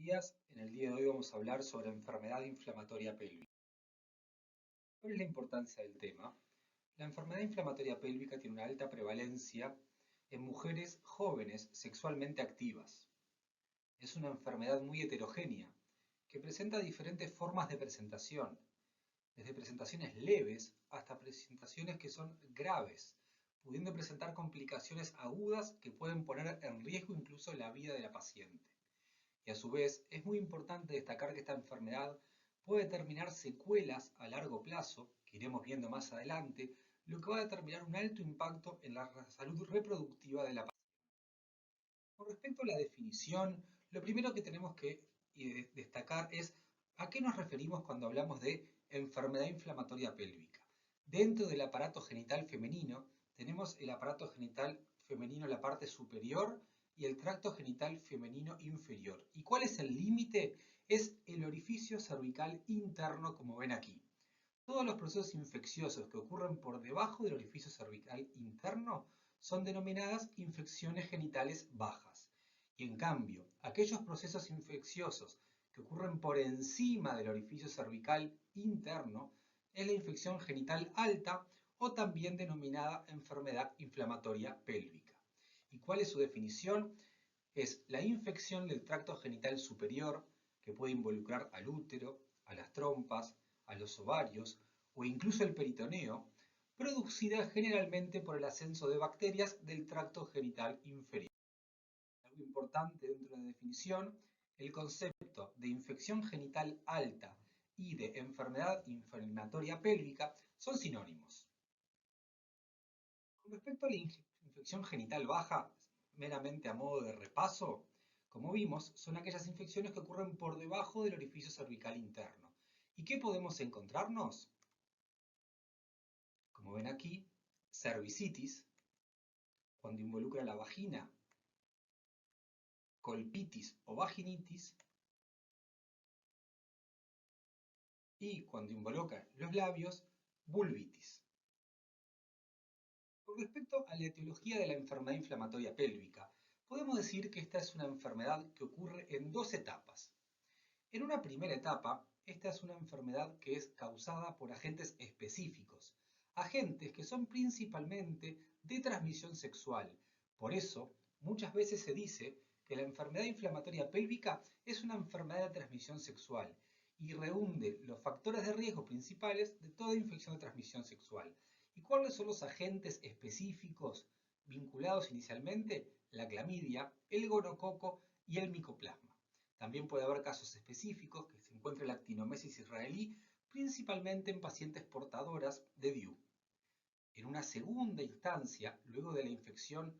días. En el día de hoy vamos a hablar sobre enfermedad inflamatoria pélvica. ¿Cuál es la importancia del tema? La enfermedad inflamatoria pélvica tiene una alta prevalencia en mujeres jóvenes sexualmente activas. Es una enfermedad muy heterogénea que presenta diferentes formas de presentación, desde presentaciones leves hasta presentaciones que son graves, pudiendo presentar complicaciones agudas que pueden poner en riesgo incluso la vida de la paciente. Y a su vez, es muy importante destacar que esta enfermedad puede determinar secuelas a largo plazo, que iremos viendo más adelante, lo que va a determinar un alto impacto en la salud reproductiva de la paciente. Con respecto a la definición, lo primero que tenemos que destacar es a qué nos referimos cuando hablamos de enfermedad inflamatoria pélvica. Dentro del aparato genital femenino, tenemos el aparato genital femenino, la parte superior, y el tracto genital femenino inferior. ¿Y cuál es el límite? Es el orificio cervical interno, como ven aquí. Todos los procesos infecciosos que ocurren por debajo del orificio cervical interno son denominadas infecciones genitales bajas. Y en cambio, aquellos procesos infecciosos que ocurren por encima del orificio cervical interno es la infección genital alta o también denominada enfermedad inflamatoria pélvica. ¿Y cuál es su definición? Es la infección del tracto genital superior que puede involucrar al útero, a las trompas, a los ovarios o incluso el peritoneo, producida generalmente por el ascenso de bacterias del tracto genital inferior. Algo importante dentro de la definición, el concepto de infección genital alta y de enfermedad inflamatoria pélvica son sinónimos. Con respecto a la infección genital baja, meramente a modo de repaso, como vimos, son aquellas infecciones que ocurren por debajo del orificio cervical interno. ¿Y qué podemos encontrarnos? Como ven aquí, cervicitis, cuando involucra la vagina, colpitis o vaginitis, y cuando involucra los labios, vulvitis. Con respecto a la etiología de la enfermedad inflamatoria pélvica, podemos decir que esta es una enfermedad que ocurre en dos etapas. En una primera etapa, esta es una enfermedad que es causada por agentes específicos, agentes que son principalmente de transmisión sexual. Por eso, muchas veces se dice que la enfermedad inflamatoria pélvica es una enfermedad de transmisión sexual y reúne los factores de riesgo principales de toda infección de transmisión sexual. ¿Y cuáles son los agentes específicos vinculados inicialmente? La clamidia, el gonococo y el micoplasma. También puede haber casos específicos que se encuentra la actinomyces israelí, principalmente en pacientes portadoras de DIU. En una segunda instancia, luego de la infección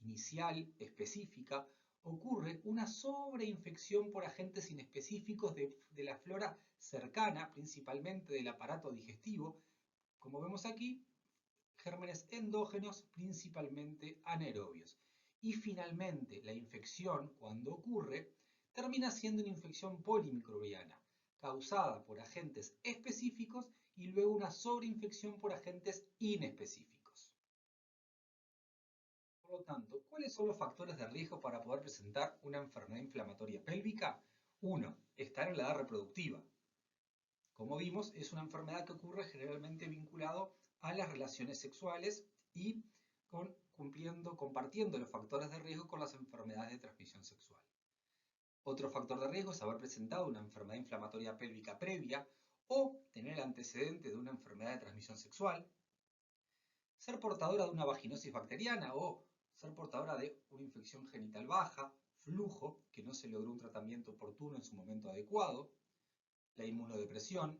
inicial específica, ocurre una sobreinfección por agentes inespecíficos de la flora cercana, principalmente del aparato digestivo, como vemos aquí, gérmenes endógenos, principalmente anaerobios. Y finalmente, la infección, cuando ocurre, termina siendo una infección polimicrobiana, causada por agentes específicos y luego una sobreinfección por agentes inespecíficos. Por lo tanto, ¿cuáles son los factores de riesgo para poder presentar una enfermedad inflamatoria pélvica? 1. Estar en la edad reproductiva. Como vimos, es una enfermedad que ocurre generalmente vinculado a las relaciones sexuales y compartiendo los factores de riesgo con las enfermedades de transmisión sexual. Otro factor de riesgo es haber presentado una enfermedad inflamatoria pélvica previa o tener el antecedente de una enfermedad de transmisión sexual, ser portadora de una vaginosis bacteriana o ser portadora de una infección genital baja, flujo, que no se logró un tratamiento oportuno en su momento adecuado, la inmunodepresión,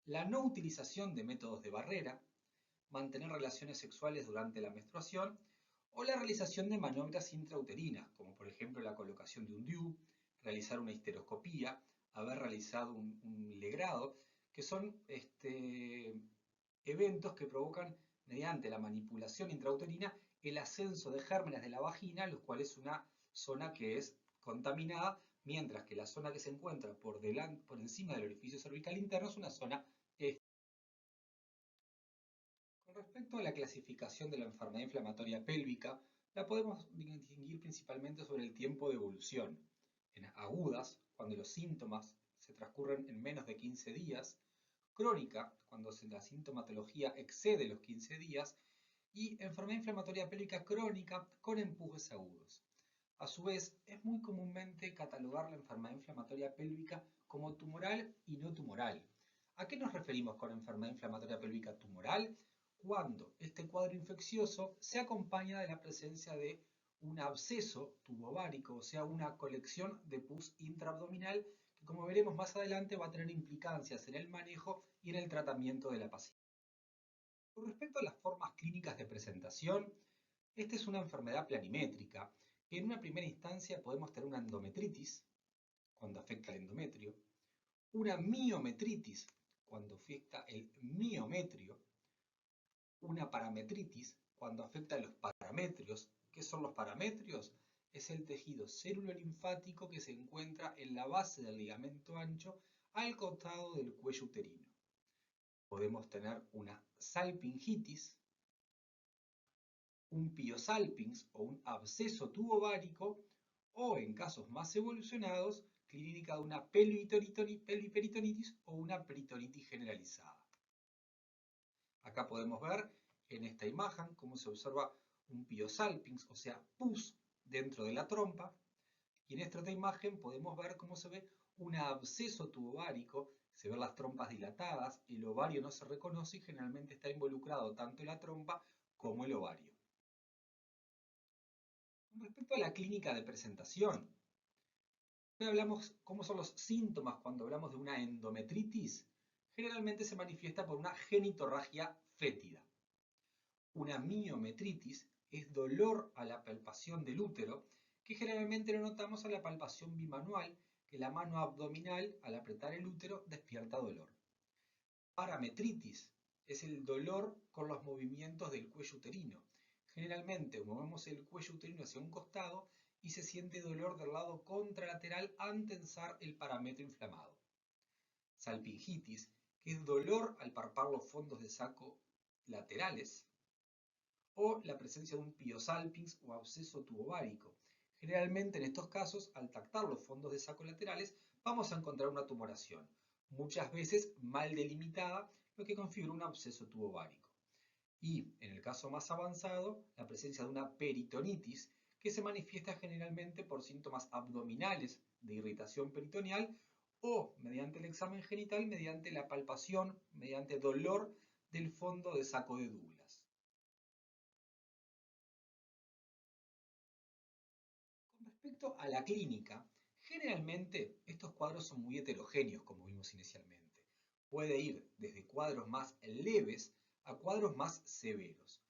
la no utilización de métodos de barrera, mantener relaciones sexuales durante la menstruación o la realización de maniobras intrauterinas, como por ejemplo la colocación de un DIU, realizar una histeroscopía, haber realizado un legrado, que son eventos que provocan mediante la manipulación intrauterina el ascenso de gérmenes de la vagina, los cuales es una zona que es contaminada, mientras que la zona que se encuentra por encima del orificio cervical interno es una zona. Con respecto a la clasificación de la enfermedad inflamatoria pélvica, la podemos distinguir principalmente sobre el tiempo de evolución. en agudas, cuando los síntomas se transcurren en menos de 15 días, crónica, cuando la sintomatología excede los 15 días, y enfermedad inflamatoria pélvica crónica con empujes agudos. A su vez, es muy comúnmente catalogar la enfermedad inflamatoria pélvica como tumoral y no tumoral. ¿A qué nos referimos con enfermedad inflamatoria pélvica tumoral? Cuando este cuadro infeccioso se acompaña de la presencia de un absceso tubovárico, o sea, una colección de pus intraabdominal que, como veremos más adelante, va a tener implicancias en el manejo y en el tratamiento de la paciente. Con respecto a las formas clínicas de presentación, esta es una enfermedad planimétrica, que en una primera instancia podemos tener una endometritis, cuando afecta el endometrio, una miometritis, cuando afecta el miometrio, una parametritis, cuando afecta los parametrios. ¿Qué son los parametrios? Es el tejido célulo-linfático que se encuentra en la base del ligamento ancho al costado del cuello uterino. Podemos tener una salpingitis, un piosalpinx o un absceso tubovárico, o en casos más evolucionados, clínica de una pelviperitonitis o una peritonitis generalizada. Acá podemos ver en esta imagen cómo se observa un piosalpinx, o sea, pus dentro de la trompa, y en esta otra imagen podemos ver cómo se ve un absceso tubovárico, se ven las trompas dilatadas, el ovario no se reconoce y generalmente está involucrado tanto la trompa como el ovario. Con respecto a la clínica de presentación, hoy hablamos cómo son los síntomas cuando hablamos de una endometritis. Generalmente se manifiesta por una genitorragia fétida. Una miometritis es dolor a la palpación del útero, que generalmente lo notamos a la palpación bimanual, que la mano abdominal al apretar el útero despierta dolor. Parametritis es el dolor con los movimientos del cuello uterino. Generalmente movemos el cuello uterino hacia un costado y se siente dolor del lado contralateral al tensar el parametro inflamado. Salpingitis, que es dolor al palpar los fondos de saco laterales, o la presencia de un piosalpinx o absceso tubovárico. Generalmente en estos casos, al tactar los fondos de saco laterales, vamos a encontrar una tumoración, muchas veces mal delimitada, lo que configura un absceso tubovárico. Y, en el caso más avanzado, la presencia de una peritonitis, que se manifiesta generalmente por síntomas abdominales de irritación peritoneal o mediante el examen genital, mediante la palpación, mediante dolor del fondo de saco de Douglas. Con respecto a la clínica, generalmente estos cuadros son muy heterogéneos, como vimos inicialmente. Puede ir desde cuadros más leves a cuadros más severos.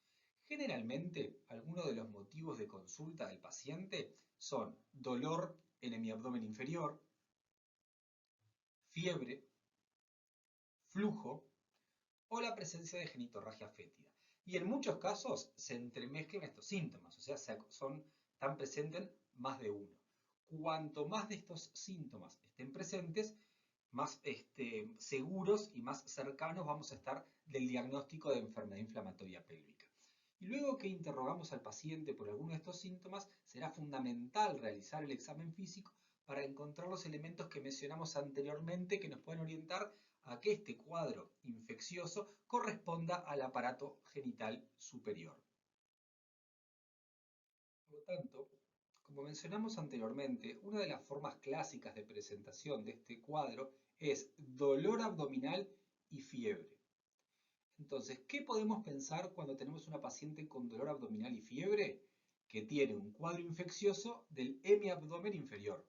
Generalmente, algunos de los motivos de consulta del paciente son dolor en mi abdomen inferior, fiebre, flujo o la presencia de genitorragia fétida. Y en muchos casos se entremezclan estos síntomas, o sea, están presentes más de uno. Cuanto más de estos síntomas estén presentes, más seguros y más cercanos vamos a estar del diagnóstico de enfermedad inflamatoria pélvica. Y luego que interrogamos al paciente por alguno de estos síntomas, será fundamental realizar el examen físico para encontrar los elementos que mencionamos anteriormente que nos pueden orientar a que este cuadro infeccioso corresponda al aparato genital superior. Por lo tanto, como mencionamos anteriormente, una de las formas clásicas de presentación de este cuadro es dolor abdominal y fiebre. Entonces, ¿qué podemos pensar cuando tenemos una paciente con dolor abdominal y fiebre? Que tiene un cuadro infeccioso del hemiabdomen inferior.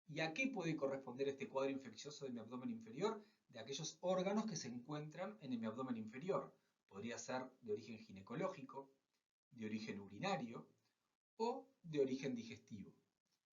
¿Y a qué puede corresponder este cuadro infeccioso de mi abdomen inferior? De aquellos órganos que se encuentran en mi abdomen inferior. Podría ser de origen ginecológico, de origen urinario o de origen digestivo.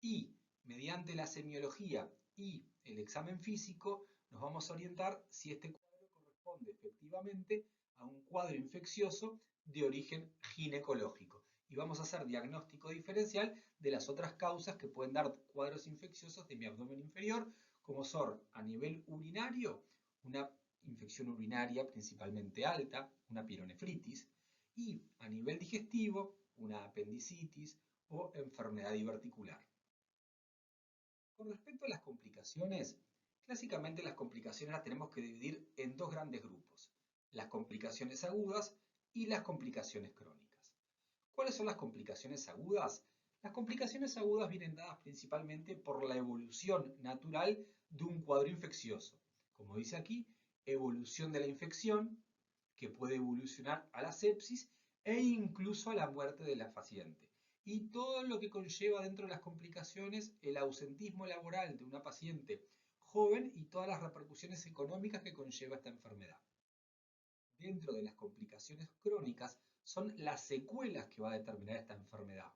Y mediante la semiología y el examen físico nos vamos a orientar si este cuadro corresponde efectivamente a un cuadro infeccioso de origen ginecológico. Y vamos a hacer diagnóstico diferencial de las otras causas que pueden dar cuadros infecciosos de mi abdomen inferior, como son a nivel urinario, una infección urinaria principalmente alta, una pielonefritis, y a nivel digestivo, una apendicitis o enfermedad diverticular. Con respecto a las complicaciones, clásicamente las complicaciones las tenemos que dividir en dos grandes grupos, las complicaciones agudas y las complicaciones crónicas. ¿Cuáles son las complicaciones agudas? Las complicaciones agudas vienen dadas principalmente por la evolución natural de un cuadro infeccioso. Como dice aquí, evolución de la infección, que puede evolucionar a la sepsis e incluso a la muerte de la paciente. Y todo lo que conlleva dentro de las complicaciones el ausentismo laboral de una paciente joven y todas las repercusiones económicas que conlleva esta enfermedad. Dentro de las complicaciones crónicas son las secuelas que va a determinar esta enfermedad.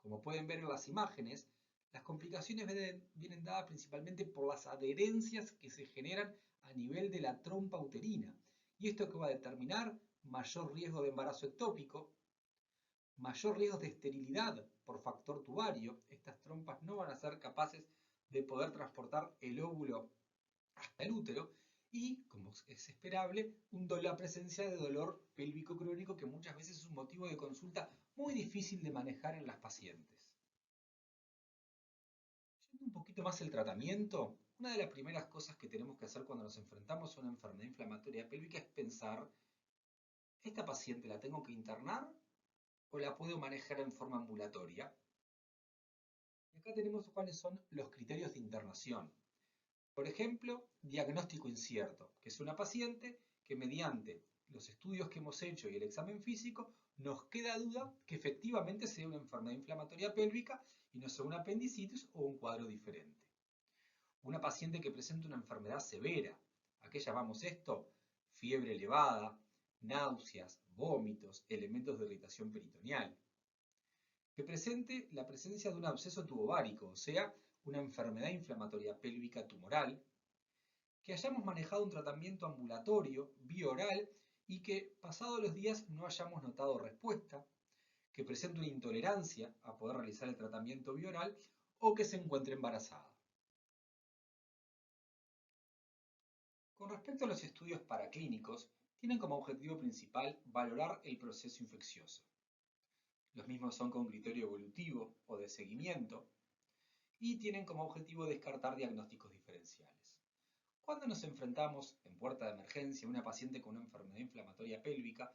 Como pueden ver en las imágenes, las complicaciones vienen dadas principalmente por las adherencias que se generan a nivel de la trompa uterina. ¿Y esto que va a determinar? Mayor riesgo de embarazo ectópico, mayor riesgo de esterilidad por factor tubario. Estas trompas no van a ser capaces de poder transportar el óvulo hasta el útero y, como es esperable, la presencia de dolor pélvico crónico que muchas veces es un motivo de consulta muy difícil de manejar en las pacientes. Yendo un poquito más el tratamiento, una de las primeras cosas que tenemos que hacer cuando nos enfrentamos a una enfermedad inflamatoria pélvica es pensar, ¿esta paciente la tengo que internar o la puedo manejar en forma ambulatoria? Y acá tenemos cuáles son los criterios de internación. Por ejemplo, diagnóstico incierto, que es una paciente que mediante los estudios que hemos hecho y el examen físico nos queda duda que efectivamente sea una enfermedad inflamatoria pélvica y no sea una apendicitis o un cuadro diferente. Una paciente que presenta una enfermedad severa, ¿a qué llamamos esto? Fiebre elevada, náuseas, vómitos, elementos de irritación peritoneal. Que presente la presencia de un absceso tubovárico, o sea, una enfermedad inflamatoria pélvica tumoral, que hayamos manejado un tratamiento ambulatorio, bioral, y que pasados los días no hayamos notado respuesta, que presente una intolerancia a poder realizar el tratamiento bioral o que se encuentre embarazada. Con respecto a los estudios paraclínicos, tienen como objetivo principal valorar el proceso infeccioso. Los mismos son con criterio evolutivo o de seguimiento y tienen como objetivo descartar diagnósticos diferenciales. Cuando nos enfrentamos en puerta de emergencia a una paciente con una enfermedad inflamatoria pélvica,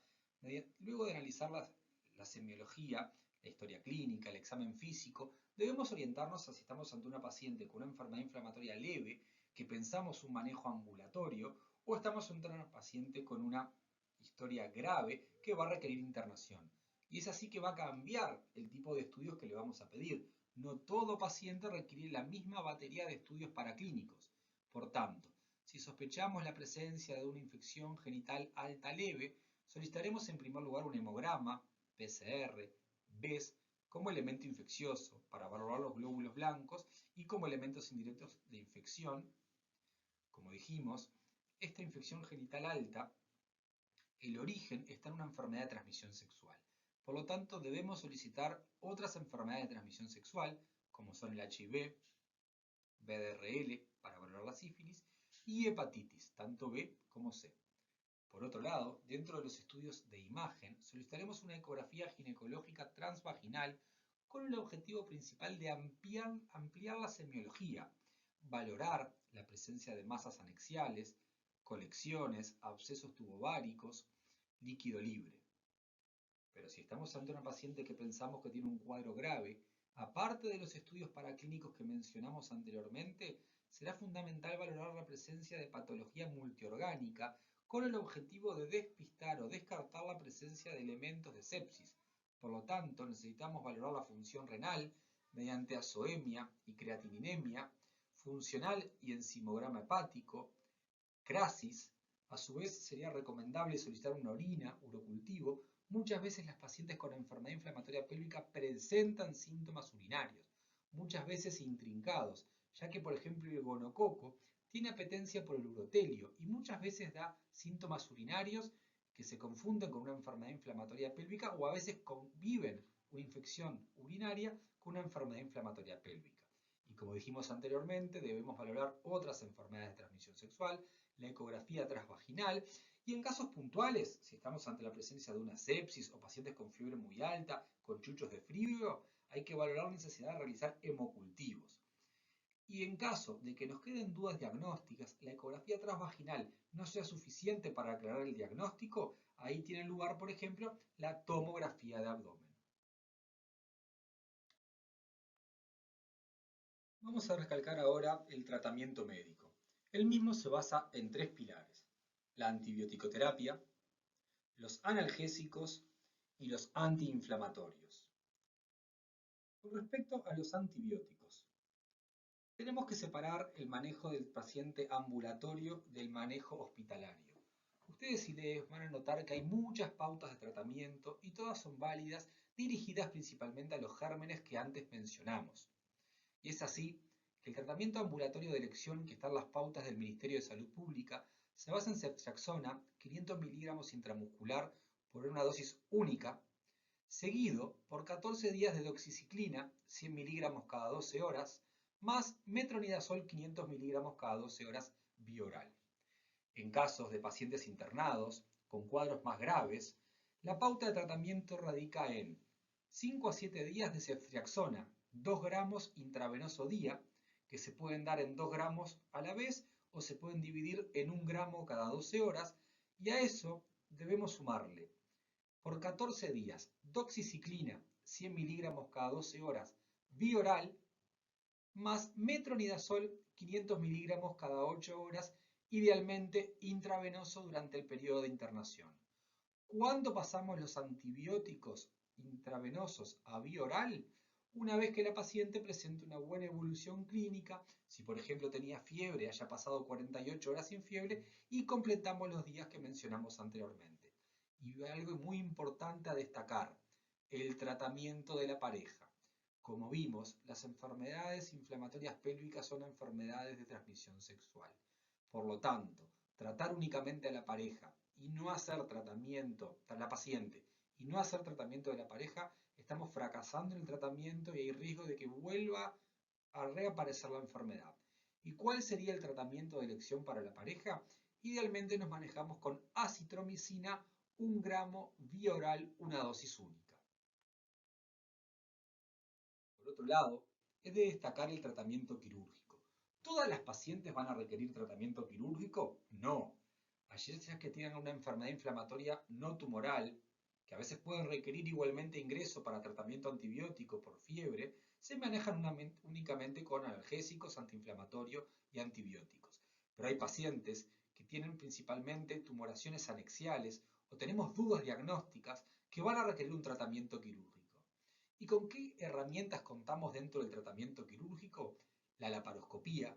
luego de analizar la semiología, la historia clínica, el examen físico, debemos orientarnos a si estamos ante una paciente con una enfermedad inflamatoria leve, que pensamos un manejo ambulatorio, o estamos ante una paciente con una historia grave que va a requerir internación. Y es así que va a cambiar el tipo de estudios que le vamos a pedir. No todo paciente requiere la misma batería de estudios paraclínicos. Por tanto, si sospechamos la presencia de una infección genital alta leve, solicitaremos en primer lugar un hemograma, PCR, BES, como elemento infeccioso para valorar los glóbulos blancos y como elementos indirectos de infección. Como dijimos, esta infección genital alta, el origen está en una enfermedad de transmisión sexual. Por lo tanto, debemos solicitar otras enfermedades de transmisión sexual, como son el HIV, VDRL, para valorar la sífilis, y hepatitis, tanto B como C. Por otro lado, dentro de los estudios de imagen, solicitaremos una ecografía ginecológica transvaginal con el objetivo principal de ampliar la semiología, valorar la presencia de masas anexiales, colecciones, abscesos tubováricos, líquido libre. Pero si estamos ante una paciente que pensamos que tiene un cuadro grave, aparte de los estudios paraclínicos que mencionamos anteriormente, será fundamental valorar la presencia de patología multiorgánica con el objetivo de despistar o descartar la presencia de elementos de sepsis. Por lo tanto, necesitamos valorar la función renal mediante azoemia y creatininemia, funcional y enzimograma hepático, crasis. A su vez, sería recomendable solicitar una orina, urocultivo. Muchas veces las pacientes con enfermedad inflamatoria pélvica presentan síntomas urinarios, muchas veces intrincados, ya que por ejemplo el gonococo tiene apetencia por el urotelio y muchas veces da síntomas urinarios que se confunden con una enfermedad inflamatoria pélvica o a veces conviven una infección urinaria con una enfermedad inflamatoria pélvica. Y como dijimos anteriormente, debemos valorar otras enfermedades de transmisión sexual, la ecografía transvaginal y en casos puntuales, si estamos ante la presencia de una sepsis o pacientes con fiebre muy alta, con chuchos de frío, hay que valorar la necesidad de realizar hemocultivos. Y en caso de que nos queden dudas diagnósticas, la ecografía transvaginal no sea suficiente para aclarar el diagnóstico, ahí tiene lugar, por ejemplo, la tomografía de abdomen. Vamos a recalcar ahora el tratamiento médico. El mismo se basa en tres pilares: la antibioticoterapia, los analgésicos y los antiinflamatorios. Con respecto a los antibióticos, tenemos que separar el manejo del paciente ambulatorio del manejo hospitalario. Ustedes si leen van a notar que hay muchas pautas de tratamiento y todas son válidas, dirigidas principalmente a los gérmenes que antes mencionamos. Y es así que el tratamiento ambulatorio de elección que está en las pautas del Ministerio de Salud Pública se basa en ceftriaxona 500 miligramos intramuscular por una dosis única, seguido por 14 días de doxiciclina 100 miligramos cada 12 horas, más metronidazol 500 miligramos cada 12 horas bioral. En casos de pacientes internados con cuadros más graves, la pauta de tratamiento radica en 5 a 7 días de ceftriaxona, 2 gramos intravenoso día, que se pueden dar en 2 gramos a la vez o se pueden dividir en 1 gramo cada 12 horas, y a eso debemos sumarle por 14 días doxiciclina 100 miligramos cada 12 horas bioral, más metronidazol 500 miligramos cada 8 horas, idealmente intravenoso durante el periodo de internación. ¿Cuándo pasamos los antibióticos intravenosos a bioral? Una vez que la paciente presente una buena evolución clínica, si por ejemplo tenía fiebre, haya pasado 48 horas sin fiebre y completamos los días que mencionamos anteriormente. Y algo muy importante a destacar: el tratamiento de la pareja. Como vimos, las enfermedades inflamatorias pélvicas son enfermedades de transmisión sexual. Por lo tanto, tratar únicamente a la pareja y no hacer tratamiento a la paciente y no hacer tratamiento de la pareja, estamos fracasando en el tratamiento y hay riesgo de que vuelva a reaparecer la enfermedad. ¿Y cuál sería el tratamiento de elección para la pareja? Idealmente nos manejamos con acitromicina 1 gramo vía oral, una dosis única. Por otro lado, es de destacar el tratamiento quirúrgico. ¿Todas las pacientes van a requerir tratamiento quirúrgico? No. Aquellas que tienen una enfermedad inflamatoria no tumoral, que a veces pueden requerir igualmente ingreso para tratamiento antibiótico por fiebre, se manejan únicamente con analgésicos, antiinflamatorios y antibióticos. Pero hay pacientes que tienen principalmente tumoraciones anexiales o tenemos dudas diagnósticas que van a requerir un tratamiento quirúrgico. ¿Y con qué herramientas contamos dentro del tratamiento quirúrgico? La laparoscopía,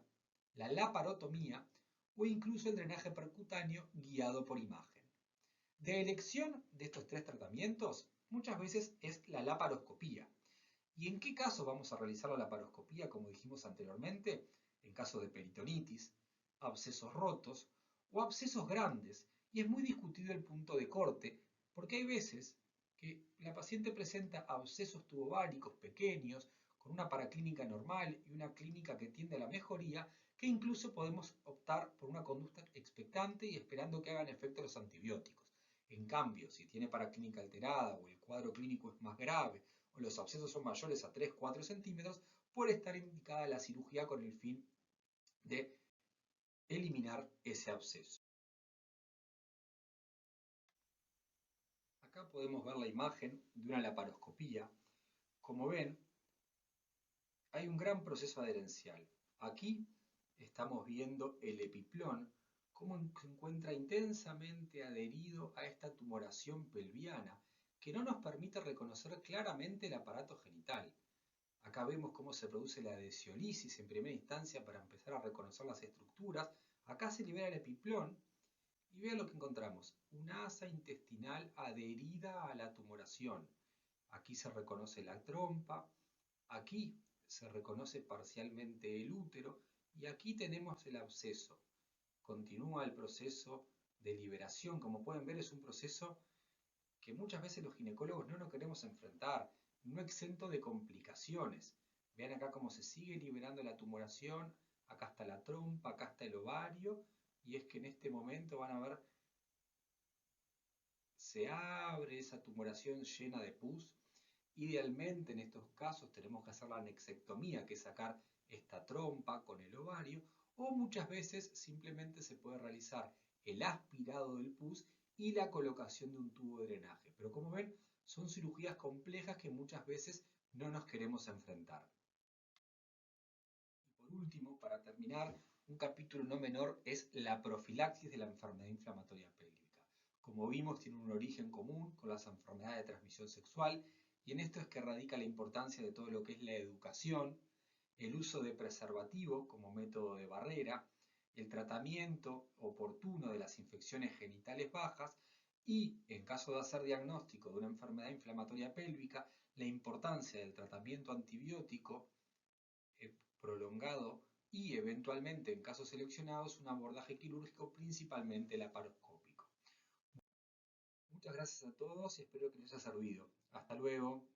la laparotomía o incluso el drenaje percutáneo guiado por imagen. De elección de estos tres tratamientos, muchas veces es la laparoscopía. ¿Y en qué caso vamos a realizar la laparoscopía, como dijimos anteriormente? En caso de peritonitis, abscesos rotos o abscesos grandes. Y es muy discutido el punto de corte, porque hay veces que la paciente presenta abscesos tubováricos pequeños, con una paraclínica normal y una clínica que tiende a la mejoría, que incluso podemos optar por una conducta expectante y esperando que hagan efecto los antibióticos. En cambio, si tiene paraclínica alterada o el cuadro clínico es más grave o los abscesos son mayores a 3-4 centímetros, puede estar indicada la cirugía con el fin de eliminar ese absceso. Acá podemos ver la imagen de una laparoscopía. Como ven, hay un gran proceso adherencial. Aquí estamos viendo el epiplón, cómo se encuentra intensamente adherido a esta tumoración pelviana, que no nos permite reconocer claramente el aparato genital. Acá vemos cómo se produce la adhesiolisis en primera instancia para empezar a reconocer las estructuras. Acá se libera el epiplón y vean lo que encontramos: una asa intestinal adherida a la tumoración. Aquí se reconoce la trompa, aquí se reconoce parcialmente el útero y aquí tenemos el absceso. Continúa el proceso de liberación. Como pueden ver, es un proceso que muchas veces los ginecólogos no nos queremos enfrentar, no exento de complicaciones. Vean acá cómo se sigue liberando la tumoración, acá está la trompa, acá está el ovario, y es que en este momento van a ver, se abre esa tumoración llena de pus. Idealmente en estos casos tenemos que hacer la anexectomía, que es sacar esta trompa con el ovario, o muchas veces simplemente se puede realizar el aspirado del pus y la colocación de un tubo de drenaje. Pero como ven, son cirugías complejas que muchas veces no nos queremos enfrentar. Y por último, para terminar, un capítulo no menor es la profilaxis de la enfermedad inflamatoria pélvica. Como vimos, tiene un origen común con las enfermedades de transmisión sexual, y en esto es que radica la importancia de todo lo que es la educación, el uso de preservativo como método de barrera, el tratamiento oportuno de las infecciones genitales bajas y, en caso de hacer diagnóstico de una enfermedad inflamatoria pélvica, la importancia del tratamiento antibiótico prolongado y, eventualmente, en casos seleccionados, un abordaje quirúrgico, principalmente laparoscópico. Muchas gracias a todos y espero que les haya servido. Hasta luego.